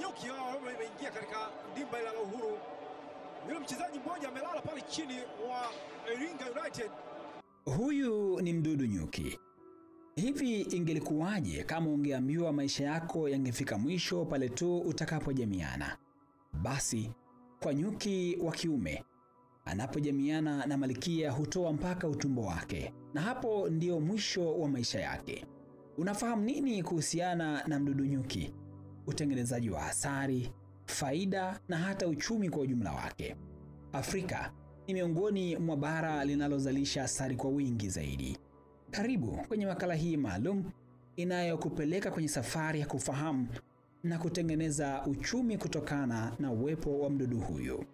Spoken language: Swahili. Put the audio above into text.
nyuki hao wameingia katika dimba la Uhuru. Yule mchezaji mmoja amelala pale chini wa Iringa United. Huyu ni mdudu nyuki. Hivi ingelikuwaje kama ungeambiwa maisha yako yangefika mwisho pale tu utakapojamiana? Basi kwa nyuki wa kiume, anapojamiana na malkia hutoa mpaka utumbo wake, na hapo ndio mwisho wa maisha yake. Unafahamu nini kuhusiana na mdudu nyuki? Utengenezaji wa asali, faida na hata uchumi kwa ujumla wake. Afrika ni miongoni mwa bara linalozalisha asali kwa wingi zaidi. Karibu kwenye makala hii maalum inayokupeleka kwenye safari ya kufahamu na kutengeneza uchumi kutokana na uwepo wa mdudu huyu.